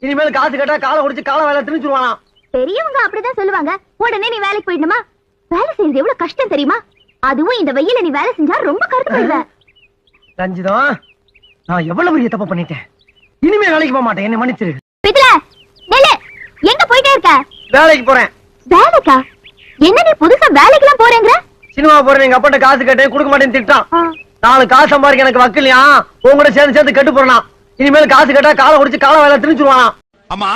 இனிமேல் காசு கேட்டா காலை ஒடிச்சு காலை வேலை திணிச்சுருவானா. பெரியவங்க அப்படிதான் சொல்லுவாங்க. உடனே நீ வேலைக்கு போயிடணுமா? வேலை செய்யறது எவ்வளவு கஷ்டம் தெரியுமா? அதுவும் இந்த வெயில நீ வேலை செஞ்சா ரொம்ப கருத்து போயிடுவ. ரஞ்சிதம், நான் எவ்வளவு பெரிய தப்பு பண்ணிட்டேன். இனிமே வேலைக்கு போக மாட்டேன், என்ன மன்னிச்சிரு. எங்க போயிட்டே இருக்க? வேலைக்கு போறேன். வேலைக்கா? என்ன நீ புதுசா வேலைக்கெல்லாம் போறேங்கிற? சினிமா போறேன். எங்க அப்பாட்ட காசு கேட்டேன், கொடுக்க மாட்டேன்னு திட்டான். 4 காசு சம்பாதிக்க எனக்கு வக்கலையா, உங்களோட சேர்ந்து கெட்டு போறனா. இனிமேல் காசு கேட்டா காலை ஒடிச்சு காலை வேலை திணிச்சுருவானா. அம்மா,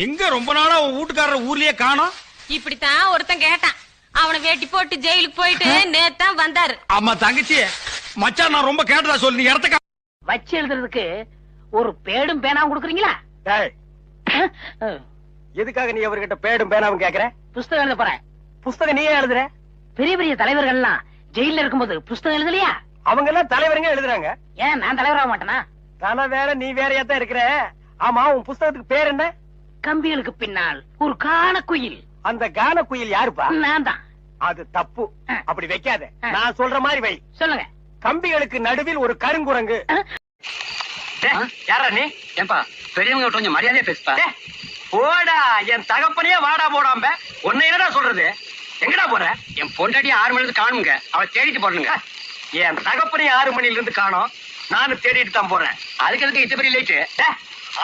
எங்க ரொம்ப நாளா உன் வீட்டுக்காரர் ஊர்லயே காணோம்? இப்படித்தான் ஒருத்தன் கேட்டான். அவனை வேட்டி போட்டு ஜெயிலுக்கு போயிட்டு நேத்தான் வந்தாரு. அம்மா தங்கச்சி, மச்சான் நான் ரொம்ப கேட்டதா சொல்லி நீ இடத்த வச்சு எழுதுறதுக்கு ஒரு பேடும் பேனாவும் கொடுக்குறீங்களா? எதுக்காக நீ அவர்கிட்ட பேடும் பேனாவும் கேக்குற? புஸ்தகம் எழுத போறேன். புஸ்தகம் நீயே எழுதுற? பெரிய பெரிய தலைவர்கள் எல்லாம் ஜெயில இருக்கும்போது புஸ்தகம் எழுதலையா? அவங்க எல்லாம் தலைவருங்க எழுதுறாங்க. ஏன் நான் தலைவராக மாட்டேனா? தானா வேற, நீ வேறையா தான் இருக்கிற. ஆமா, உன் புஸ்தகத்துக்கு பேர் என்ன? கம்பிகளுக்கு பின்னால் ஒரு கான குயில். அந்த கான குயில் யாருப்பா? நான் தான். அது தப்பு, அப்படி வைக்காத. நான் சொல்ற மாதிரி வை. சொல்லுங்க. கம்பிகளுக்கு நடுவில் ஒரு கருங்குரங்கு. யாரா நீ? ஏன்பா பெரியவங்க கொஞ்சம் மரியாதையா பேசுப்பா. போடா, என் தகப்பனையே வாடா போடாம உன்னை என்னடா சொல்றது? எங்கடா போற? என் பொண்டாட்டி 6 மணிக்கு காணுங்க, அவ தேடிட்டு போறணுங்க. என் தகப்பனே 6 மணில இருந்து காணோம், நானும் தேடிட்டு தான் போறேன். அதுக்கு எதுக்கு இத்த பெரிய லைட்டு?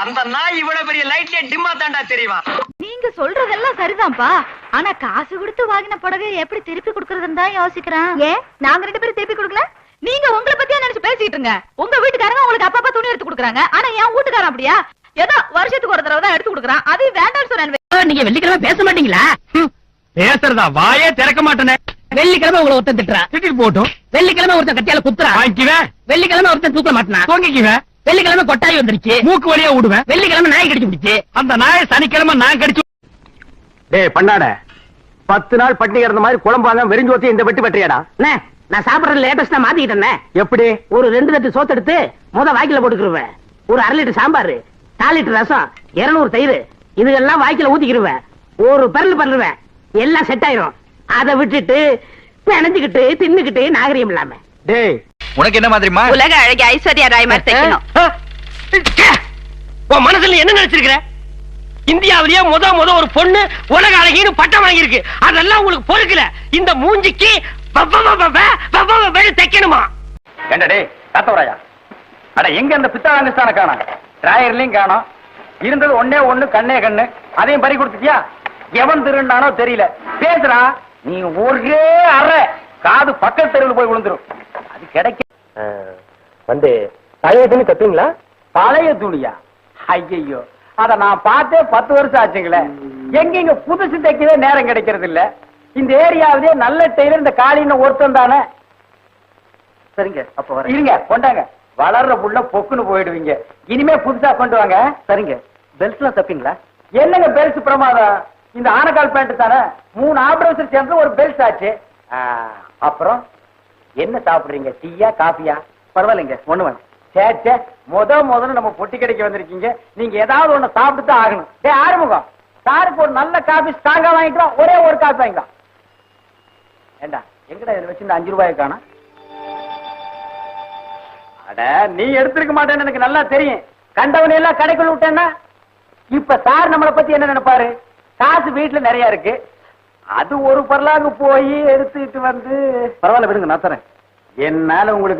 அந்த நாய் இவ்வளவு பெரிய லைட்ல டிம்மா தாண்டா தெரியுமா? நீங்க சொல்றதெல்லாம் சரிதான்ப்பா. ஆனா காசு கொடுத்து வாங்கின புடவை எப்படி திருப்பி கொடுக்கறதுன்னு தான் யோசிக்கிறேன். ஏன் நாங்க 2 பேரும் திருப்பி கொடுக்கல? நீங்க உங்களை பத்தியா நினைச்சு பேசிட்டு இருங்க. உங்க வீட்டுக்காரங்க உங்களுக்கு அப்பப்பா துணி எடுத்து கொடுக்குறாங்க. ஆனா என் வீட்டுக்காரன் அப்படியா? ஏதோ வருஷத்துக்கு ஒரு தடவை தான் எடுத்து கொடுக்குறான். அது வேண்டாம்னு சொன்னேன். நீங்க வெள்ளிக்கிழமை பேச மாட்டீங்களா? பேசுறதா வாயே திறக்க மாட்டேனே. வெள்ளிக்கிழமை உங்களை ஒருத்தன் திட்டுறா. திட்டிட்டு போட்டும். வெள்ளிக்கிழமை ஒருத்தன் கட்டியால குத்துறா. வாங்கிக்குவேன். வெள்ளிக்கிழமை ஒருத்தன் தூக்க மாட்டானா. தூங்கிக்குவேன். வெள்ளிக்கிழமை கொட்டாய் வந்துருச்சு. மூக்கு வழியா விடுவேன். வெள்ளிக்கிழமை நாய் கடிச்சு பிடிச்சு. அந்த நாயை சனிக்கிழமை நான் கடிச்சு. டேய் பண்ணாட, 10 நாள் பட்டினி கிடந்த மாதிரி குழம்பாங்க வெறிஞ்சோத்தி இந்த வெட்டி வெட்டியாடா. நான் சாப்பிடறது லேட்டஸ்டா மாத்திக்கிட்டேன். எப்படி? ஒரு 2 தட்டு சோத்து எடுத்து வாய்க்கில போட்டுக்கிருவேன். ஒரு 1/2 லிட்டர் சாம்பார், 4 லிட்டர் ரசம், 200 தயிர், இதுகெல்லாம் வாய்க்கில ஊத்திக்கிருவேன். ஒரு பரல் பண்ணுவேன், எல்லாம் செட் ஆயிரும். அதை விட்டுட்டு நினைஞ்சுக்கிட்டு தின்னுக்கிட்டு நாகரிகம் இல்லாம. டேய், உனக்கு என்ன மாதிரிமா? உலக அழகி ஐஸ்வர்யா ராய் மாதிரி தைக்கணும். உன் மனசுல என்ன நினைச்சிருக்கிற? இந்தியாவிலேயே முத ஒரு பொண்ணு உலக அழகின்னு பட்டம் வாங்கியிருக்கு. அதெல்லாம் உங்களுக்கு பொறுக்கல. இந்த மூஞ்சிக்கு தைக்கணுமா? ஏண்டா டேய் காத்தவராயா, அட எங்க அந்த பித்தாளங்கஸ்தான காணோம், டிராயர்லயும் காணோம். இருந்தது ஒண்ணே ஒண்ணு, கண்ணே கண்ணு, அதையும் பறி கொடுத்துட்டியா? எவன் திருநானோ தெரியல. பேசுறா நீ ஒரே அறை, காது பக்கத்து தெருவில் போய் விழுந்துரும். அது கிடைக்க வந்து பழைய துணி கட்டுங்களா? பழைய துணியா? ஐயோ, அத நான் பார்த்தே 10 வருஷம் ஆச்சுங்களே. எங்க புதுசு தைக்கவே நேரம் கிடைக்கிறது இல்ல. இந்த ஏரியாவிலே நல்ல டெய்லர் இந்த காலின்னு ஒருத்தன் தானே. சரிங்க, அப்ப வரேன். இருங்க, கொண்டாங்க. வளர்ற புள்ள பொக்குன்னு போயிடுவீங்க. இனிமே புதுசா கொண்டு வாங்க. சரிங்க. பெல்ட்லாம் தப்பீங்களா? என்னங்க பெல்ட் பிரமாதம்? இந்த ஆனக்கால் பேண்ட் தானே. 3 ஆபரேஷன் சேர்ந்து ஒரு பெல்ட் ஆச்சு. அப்புறம் என்ன சாப்பிடுறீங்க? டீயா காபியா? பரவாயில்லைங்க, ஒண்ணு வேணும். சே, முதல்ல நம்ம பொட்டி கடைக்கு வந்திருக்கீங்க. நீங்க ஏதாவது ஒண்ணு சாப்பிட்டு தான் ஆகணும். ஆறுமுகம், சாருக்கு ஒரு நல்ல காபி ஸ்ட்ராங்கா வாங்கிக்கலாம். ஒரே ஒரு காபி வாங்கிக்கலாம். ஏண்டா எங்கடா இதுல வச்சு 5 ரூபாய் காணோம்? அட நீ எடுத்திருக்க மாட்டேன்னு எனக்கு நல்லா தெரியும். கண்டவனை எல்லாம் கடைக்குள்ள விட்டேன்னா இப்ப சார் நம்மளை பத்தி என்ன நினைப்பாரு? காசு வீட்டுல நிறைய இருக்கு, அது ஒரு பரலாங்க போய் எடுத்துக்கிட்டு வந்து. பரவாயில்ல விடுங்க, நான் தரேன். என்னால உங்களுக்கு